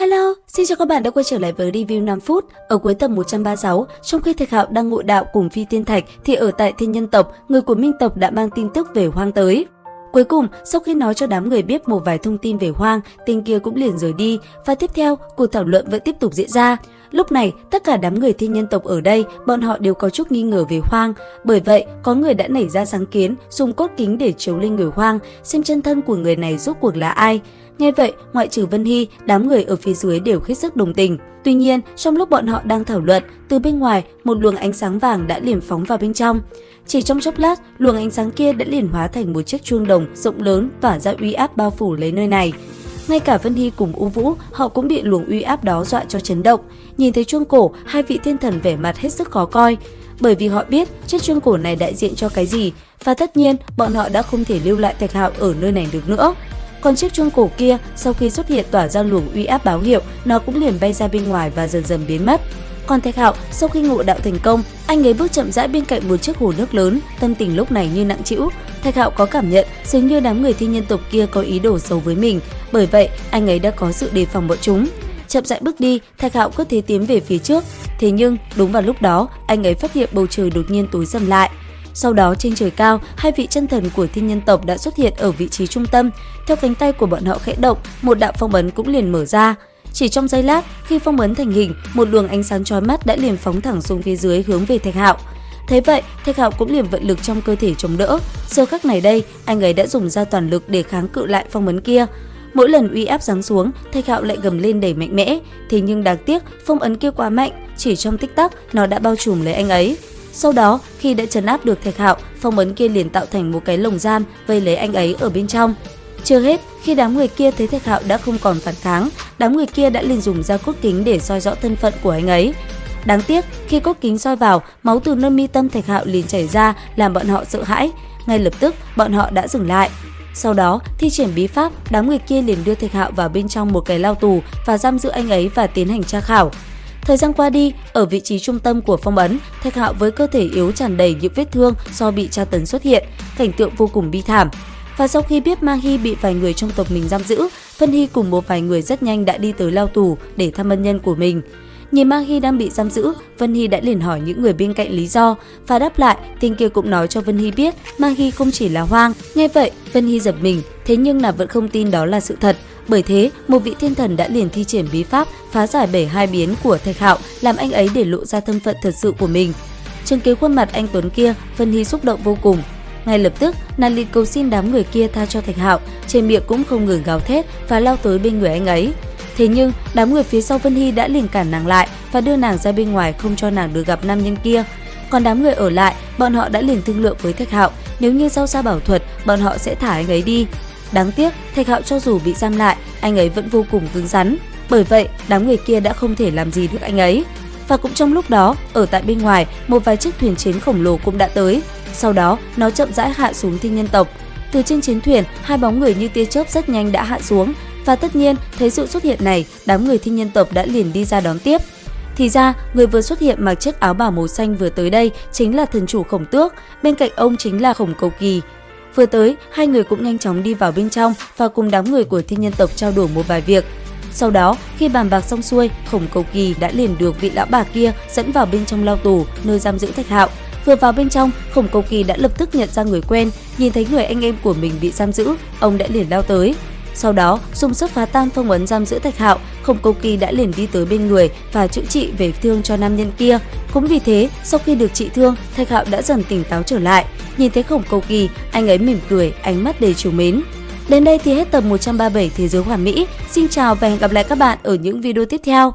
Hello, xin chào các bạn đã quay trở lại với review 5 phút. Ở cuối tập 136, trong khi Thạch Hạo đang ngộ đạo cùng Phi Tiên Thạch thì ở tại Thiên Nhân tộc, người của Minh tộc đã mang tin tức về Hoang tới. Cuối cùng, sau khi nói cho đám người biết một vài thông tin về Hoang, tên kia cũng liền rời đi và tiếp theo, cuộc thảo luận vẫn tiếp tục diễn ra. Lúc này, tất cả đám người Thiên Nhân tộc ở đây, bọn họ đều có chút nghi ngờ về Hoang. Bởi vậy, có người đã nảy ra sáng kiến, dùng cốt kính để chiếu lên người Hoang, xem chân thân của người này rốt cuộc là ai. Nghe vậy, ngoại trừ Vân Hy, đám người ở phía dưới đều hết sức đồng tình. Tuy nhiên, trong lúc bọn họ đang thảo luận, từ bên ngoài, một luồng ánh sáng vàng đã liền phóng vào bên trong. Chỉ trong chốc lát, luồng ánh sáng kia đã liền hóa thành một chiếc chuông đồng rộng lớn tỏa ra uy áp bao phủ lấy nơi này. Ngay cả Vân Hy cùng U Vũ, họ cũng bị luồng uy áp đó dọa cho chấn động. Nhìn thấy chuông cổ, hai vị thiên thần vẻ mặt hết sức khó coi. Bởi vì họ biết chiếc chuông cổ này đại diện cho cái gì, và tất nhiên bọn họ đã không thể lưu lại Thạch Hạo ở nơi này được nữa. Còn chiếc chuông cổ kia, sau khi xuất hiện tỏa ra luồng uy áp báo hiệu, nó cũng liền bay ra bên ngoài và dần dần biến mất. Còn Thạch Hạo, sau khi ngộ đạo thành công, anh ấy bước chậm rãi bên cạnh một chiếc hồ nước lớn, tâm tình lúc này như nặng trĩu. Thạch Hạo có cảm nhận dường như đám người Thiên Nhân tộc kia có ý đồ xấu với mình, bởi vậy anh ấy đã có sự đề phòng bọn chúng. Chậm rãi bước đi, Thạch Hạo cứ thế tiến về phía trước. Thế nhưng đúng vào lúc đó, anh ấy phát hiện bầu trời đột nhiên tối dần lại. Sau đó trên trời cao, hai vị chân thần của Thiên Nhân tộc đã xuất hiện ở vị trí trung tâm. Theo cánh tay của bọn họ khẽ động, một đạo phong ấn cũng liền mở ra. Chỉ trong giây lát, khi phong ấn thành hình, một luồng ánh sáng chói mắt đã liền phóng thẳng xuống phía dưới hướng về Thạch Hạo. Thế vậy, Thạch Hạo cũng liền vận lực trong cơ thể chống đỡ. Giờ khắc này đây, anh ấy đã dùng ra toàn lực để kháng cự lại phong ấn kia. Mỗi lần uy áp giáng xuống, Thạch Hạo lại gầm lên đầy mạnh mẽ. Thế nhưng đáng tiếc, phong ấn kia quá mạnh, chỉ trong tích tắc nó đã bao trùm lấy anh ấy. Sau đó, khi đã trấn áp được Thạch Hạo, phong ấn kia liền tạo thành một cái lồng giam vây lấy anh ấy ở bên trong. Chưa hết, khi đám người kia thấy Thạch Hạo đã không còn phản kháng, đám người kia đã liền dùng ra cốt kính để soi rõ thân phận của anh ấy. Đáng tiếc, khi cốt kính soi vào, máu từ nơi mi tâm Thạch Hạo liền chảy ra, làm bọn họ sợ hãi. Ngay lập tức, bọn họ đã dừng lại. Sau đó, thi triển bí pháp, đám người kia liền đưa Thạch Hạo vào bên trong một cái lao tù và giam giữ anh ấy và tiến hành tra khảo. Thời gian qua đi, ở vị trí trung tâm của phong ấn, Thạch Hạo với cơ thể yếu tràn đầy những vết thương do bị tra tấn xuất hiện, cảnh tượng vô cùng bi thảm. Và sau khi biết Mang Hy bị vài người trong tộc mình giam giữ, Vân Hy cùng một vài người rất nhanh đã đi tới lao tù để thăm ân nhân của mình. Nhìn Mang Hy đang bị giam giữ, Vân Hy đã liền hỏi những người bên cạnh lý do, và đáp lại, tên kia cũng nói cho Vân Hy biết Mang Hy không chỉ là Hoang. Nghe vậy, Vân Hy giật mình, thế nhưng là vẫn không tin đó là sự thật. Bởi thế, một vị thiên thần đã liền thi triển bí pháp phá giải bể hai biến của Thạch Hạo, làm anh ấy để lộ ra thân phận thật sự của mình. Chứng kiến khuôn mặt anh tuấn kia, Vân Hy xúc động vô cùng. Ngay lập tức, nàng liền cầu xin đám người kia tha cho Thạch Hạo, trên miệng cũng không ngừng gào thét và lao tới bên người anh ấy. Thế nhưng, đám người phía sau Vân Hy đã liền cản nàng lại và đưa nàng ra bên ngoài không cho nàng được gặp nam nhân kia. Còn đám người ở lại, bọn họ đã liền thương lượng với Thạch Hạo, nếu như giao ra bảo thuật, bọn họ sẽ thả anh ấy đi. Đáng tiếc, Thạch Hạo cho dù bị giam lại, anh ấy vẫn vô cùng cứng rắn. Bởi vậy, đám người kia đã không thể làm gì được anh ấy. Và cũng trong lúc đó, ở tại bên ngoài, một vài chiếc thuyền chiến khổng lồ cũng đã tới. Sau đó, nó chậm rãi hạ xuống Thiên Nhân tộc. Từ trên chiến thuyền, hai bóng người như tia chớp rất nhanh đã hạ xuống. Và tất nhiên, thấy sự xuất hiện này, đám người Thiên Nhân tộc đã liền đi ra đón tiếp. Thì ra, người vừa xuất hiện mặc chiếc áo bào màu xanh vừa tới đây chính là thần chủ Khổng Tước, bên cạnh ông chính là Khổng Cầu Kỳ. Vừa tới, hai người cũng nhanh chóng đi vào bên trong và cùng đám người của Thiên Nhân tộc trao đổi một vài việc. Sau đó, khi bàn bạc xong xuôi, Khổng Cầu Kỳ đã liền được vị lão bà kia dẫn vào bên trong lao tù, nơi giam giữ Thạch Hạo. Vừa vào bên trong, Khổng Cầu Kỳ đã lập tức nhận ra người quen, nhìn thấy người anh em của mình bị giam giữ, ông đã liền lao tới. Sau đó, dùng sức phá tan phong ấn giam giữ Thạch Hạo, Khổng Cầu Kỳ đã liền đi tới bên người và chữa trị về thương cho nam nhân kia. Cũng vì thế, sau khi được trị thương, Thạch Hạo đã dần tỉnh táo trở lại. Nhìn thấy Khổng Cầu Kỳ, anh ấy mỉm cười, ánh mắt đầy trìu mến. Đến đây thì hết tập 137 Thế giới hoàn mỹ. Xin chào và hẹn gặp lại các bạn ở những video tiếp theo.